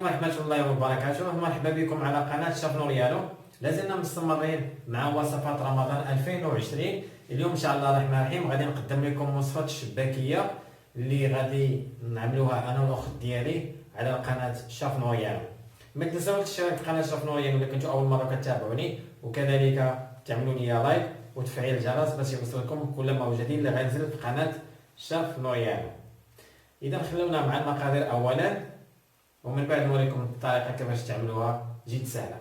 ورحمة الله وبركاته. مرحبا بكم على قناة شيف نوريالو. لازلنا مستمرين مع وصفات رمضان 2020. اليوم ان شاء الله الرحمن الرحيم غادي نقدم لكم وصفة الشباكية اللي غادي نعملوها انا والاخت ديالي على قناة شيف نوريالو. ما تنساوش تشتركوا في قناة شيف نوريالو الا كنتوا اول مرة كتابعوني، وكذلك تعملوا لي لايك وتفعيل الجرس باش يوصلكم كل ما هو جديد اللي غينزل في قناة شيف نوريالو. اذا خلونا مع المقادير اولا، ومن بعد نوريكم الطريقة كيفاش تعملوها جد سهلة.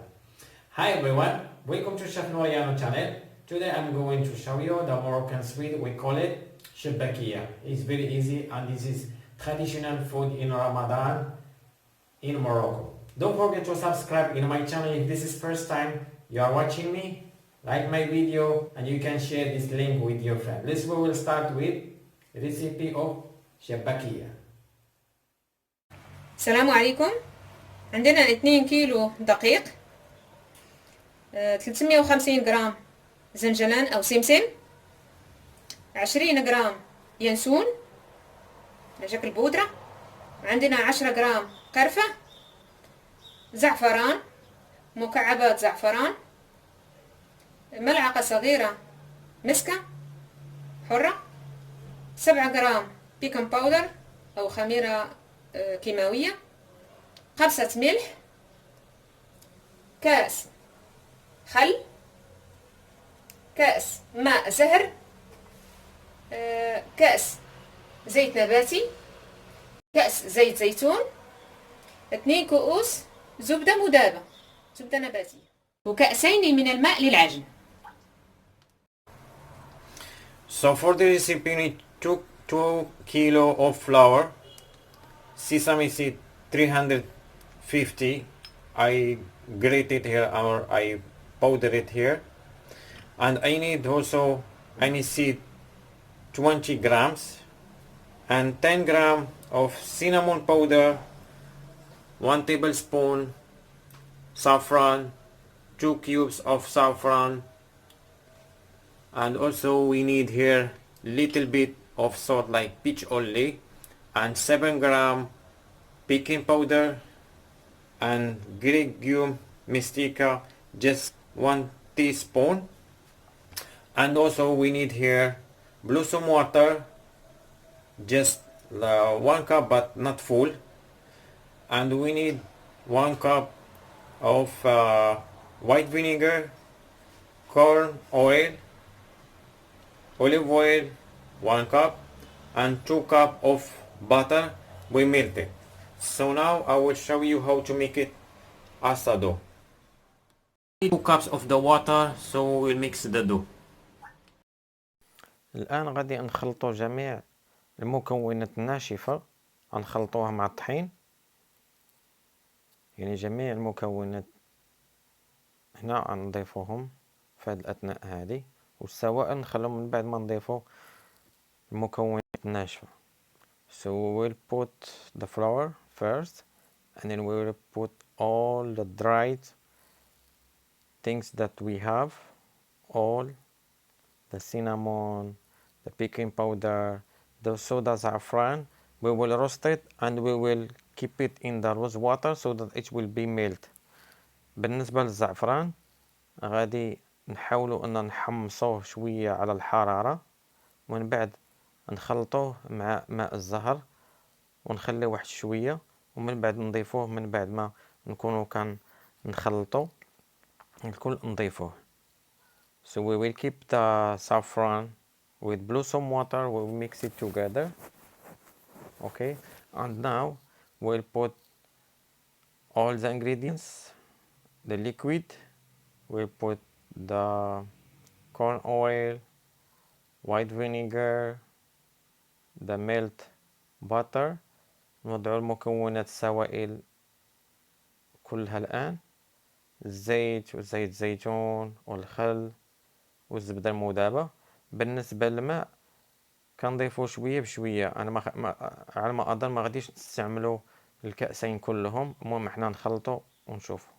Hi everyone, welcome to Chef Noriano channel. Today I'm going to show you the Moroccan sweet. We call it shabakia. It's very easy and this is traditional food in Ramadan in Morocco. Don't forget to subscribe in my channel if this is first time you are watching me. Like my video and you can share this link with your friend. Let's we will start with recipe of shabakia. السلام عليكم. عندنا 2 كيلو دقيق، 350 جرام زنجلان أو سمسم، 20 جرام ينسون على شكل بودرة، عندنا 10 جرام قرفة، زعفران، مكعبات زعفران، ملعقة صغيرة مسكة حرة، 7 جرام بيكنج باودر أو خميرة كيماوية، قرصة ملح، كاس خل، كاس ماء زهر، كاس زيت نباتي، كاس زيت زيتون، 2 كؤوس زبدة مذابة، زبدة نباتية، وكأسين من الماء للعجن. So for the recipe you need 2 kilo of flour, sesame seed 350, I grate it here or I powder it here, and I need also seed 20 grams and 10 gram of cinnamon powder, 1 tablespoon saffron, 2 cubes of saffron, and also we need here little bit of salt like peach only, and 7 gram baking powder, and Greek gum mystica just 1 teaspoon, and also we need here blossom water just 1 cup but not full, and we need 1 cup of white vinegar, corn oil, olive oil 1 cup, and 2 cup of butter we melted. So now I will show you how to make it as a dough. 2 cups of the water, so we'll mix the dough. الآن غادي نخلطوا جميع المكونات الناشفة، غنخلطوها مع الطحين، يعني جميع المكونات هنا غنضيفوهم في هذه الأثناء هذه، والسواء نخلوهم من بعد ما نضيفوا المكونات الناشفة. So we'll put the flour first and then we'll put all the dried things that we have, all the cinnamon, the baking powder, the soda saffron. We will roast it and we will keep it in the rose water so that it will be melt. بالنسبة للزعفران غادي نحاولوا ان نحمصوه شوية على الحرارة، ومن بعد نخلطوه مع ماء الزهر ونخليه واحد شوية، ومن بعد نضيفوه من بعد ما نكونوا كان نخلطو الكل نضيفوه. So we will keep the saffron with blossom water, we will mix it together. Okay, and now we'll put all the ingredients, the liquid, we'll put the corn oil, white vinegar, the melt butter. نوضع المكونات السوائل كلها الآن، الزيت وزيت الزيتون والخل والزبدة المذابة. بالنسبة للماء كنضيفو شوية بشوية، أنا على ما أظن ما غاديش نستعملو الكأسين كلهم، المهم حنا نخلطو ونشوفو.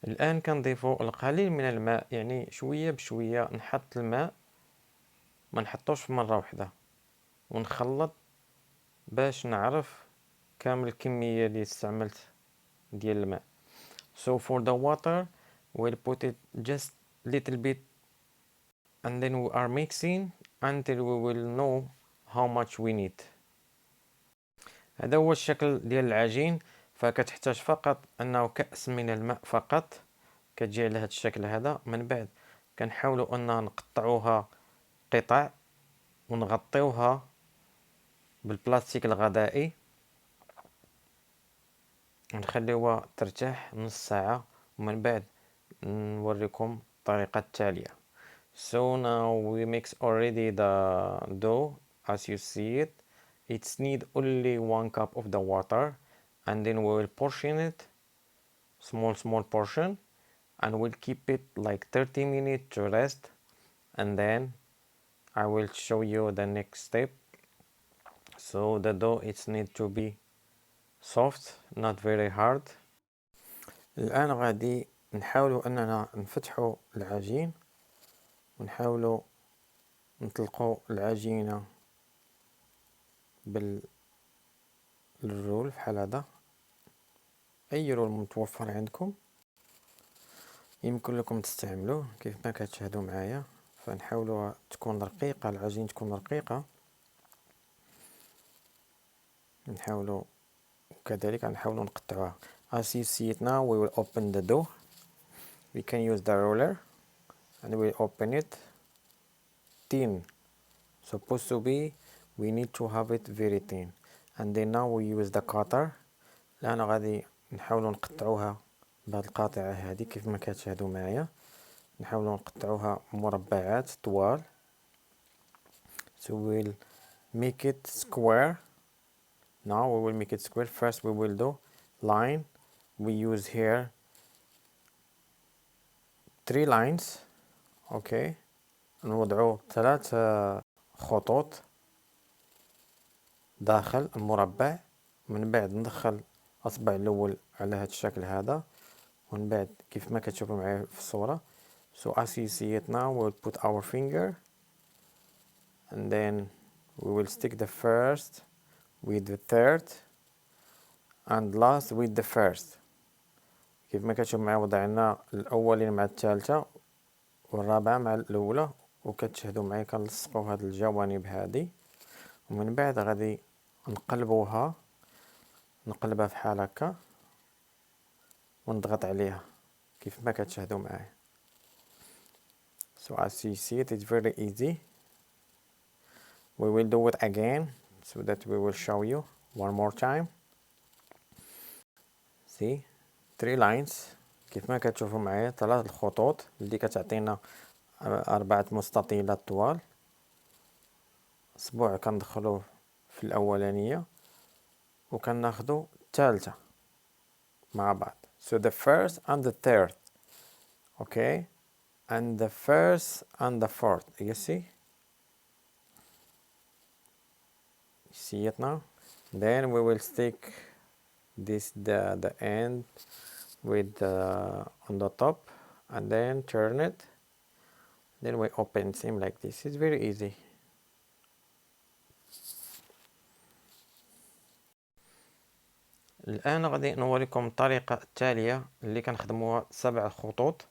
الآن كنضيفو القليل من الماء، يعني شوية بشوية نحط الماء، ما نحطوش في مرة واحدة، ونخلط باش نعرف كامل الكمية اللي استعملت ديال الماء. So for the water we'll put it just little bit and then we are mixing until we will know how much we need. هذا هو الشكل ديال العجين، فكتحتاج فقط انه كأس من الماء فقط. كتجي على هذا الشكل هذا. من بعد كنحاولوا اننا نقطعوها قطع ونغطيوها بالبلاستيك الغذائي ونخليوها ترتاح نص ساعة، ومن بعد نوريكم الطريقة التالية. So now we mix already the dough as you see it. It's need only 1 cup of the water, and then we will portion it small portion, and we'll keep it like 30 minutes to rest, and then I will show you the next step. So the dough it's need to be soft, not very hard. الآن غادي نحاولوا أننا نفتحوا العجين ونحاولوا نطلقوا العجينة بالرول بحال هذا. أي رول متوفر عندكم يمكن لكم تستعملوه كيف ما كتشاهدوا معايا. فنحاولوا تكون رقيقة، العجين تكون رقيقة. نحاولوا كذلك نحاولوا نقطعوها. As you see it now, we will open the dough. We can use the roller and we open it thin. Supposed to be, we need to have it very thin. And then now we use the cutter. الآن غادي نحاولوا نقطعوها بهاد القاطعة هذه كيف ما كتشاهدوا معايا. نحاولوا نقطعوها مربعات طوال. So we'll make it square. Now we will make it square. First we will do line. We use here 3 lines. Okay. نوضعوا 3 خطوط داخل المربع. من بعد ندخل اصبع الاول على هذا الشكل هذا، ومن بعد كيف ما كتشوفوا معايا في الصورة. So as you see it now, we'll put our finger and then we will stick the first with the third and last with the first. كيف ما كتشوف معايا وضعنا الأولين مع الثالثة والرابعة مع الأولى، وكتشاهدوا معايا كنلصقوا هاد الجوانب هادي، ومن بعد غادي نقلبها بحال هكا ونضغط عليها كيف ما كتشاهدوا معايا. So as you see it, it's very easy. We will do it again so that we will show you one more time. See 3 lines كيف ما كتشوفوا معايا، 3 الخطوط اللي كتعطينا 4 مستطيلات طوال. اسبوع كندخلوه في الاولانيه وكناخذوا الثالثه مع بعض. So the first and the third, okay, and the first and the fourth. You see it now. Then we will stick this the end with on the top and then turn it. Then we open same like this. It's very easy. الآن غادي نوريكم الطريقة التالية اللي كنخدموها 7 خطوط.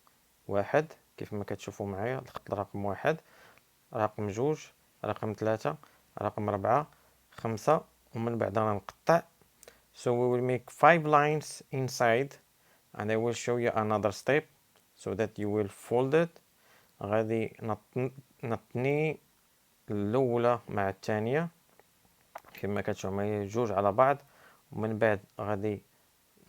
1 كيف ما كتشوفوا معايا، الخط رقم 1، رقم 2، رقم 3، رقم 4، 5، ومن بعد غنقطع. So we will make 5 lines inside and I will show you another step so that you will fold it. غادي نطني الأولى مع الثانية كما كتشوفوا معايا 2 على بعض، ومن بعد غادي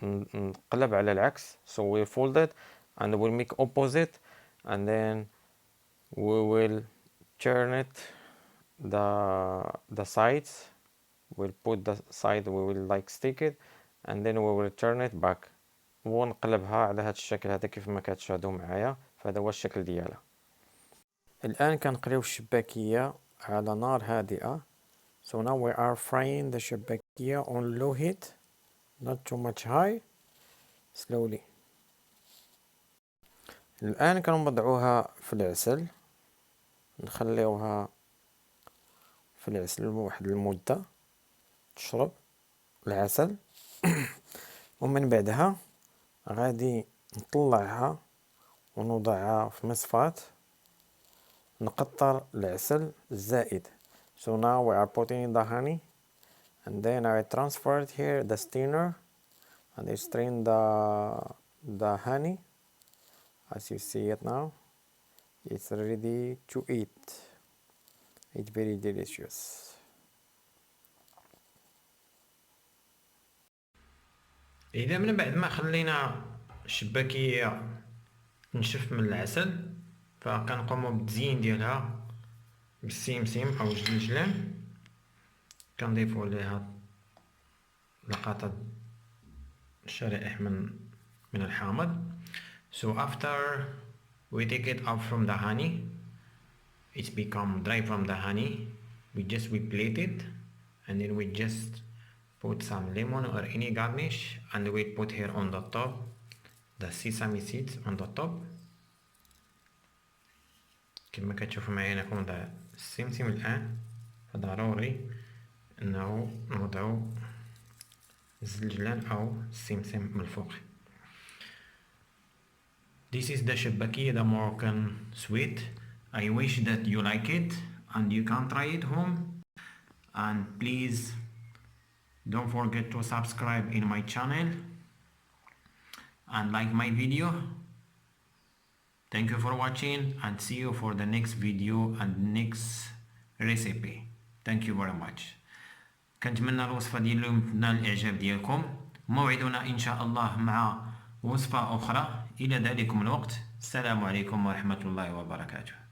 نقلب على العكس. So we fold it and we'll make opposite and then we will turn it the sides. We'll put the side, we will like stick it and then we will turn it back ونقلبها على هذا الشكل هذا كيف ما كتشاهدوا معايا. فهذا هو الشكل ديالها. الآن كنقليو الشباكية على نار هادئة. So now we are frying the شباكية on low heat, not too much high, slowly. الآن كنوضعوها في العسل، نخليوها في العسل واحد المدة تشرب العسل. ومن بعدها غادي نطلعها ونوضعها في مصفاة، نقطر العسل الزائد. So now we are putting in the honey, and then I transfer it here the strainer, and I strain the honey. As you see it now, it's ready to eat. It's very delicious. إذا من بعد ما خلينا الشباكية تنشف من العسل، فكنقومو بالتزيين ديالها بالسمسم أو الجلجلان. كنضيفو ليها لقطة شرائح من الحامض. So after we take it out from the honey, it's become dry from the honey, we plate it, and then we just put some lemon or any garnish, and we put here on the top the sesame seeds on the top. كما كتشوفوا معايا انا كنوضع السمسم الان، فضروري انه نوضعو الزلجلان او السمسم من الفوق. This is the شباكية, the Moroccan sweet. I wish that you like it and you can try it home, and please don't forget to subscribe in my channel and like my video. Thank you for watching, and see you for the next video and next recipe. Thank you very much. كنتمنى الوصفة ديال اليوم تنال الإعجاب ديالكم. موعدنا إن شاء الله مع وصفة أخرى. إلى ذلكم الوقت، السلام عليكم ورحمة الله وبركاته.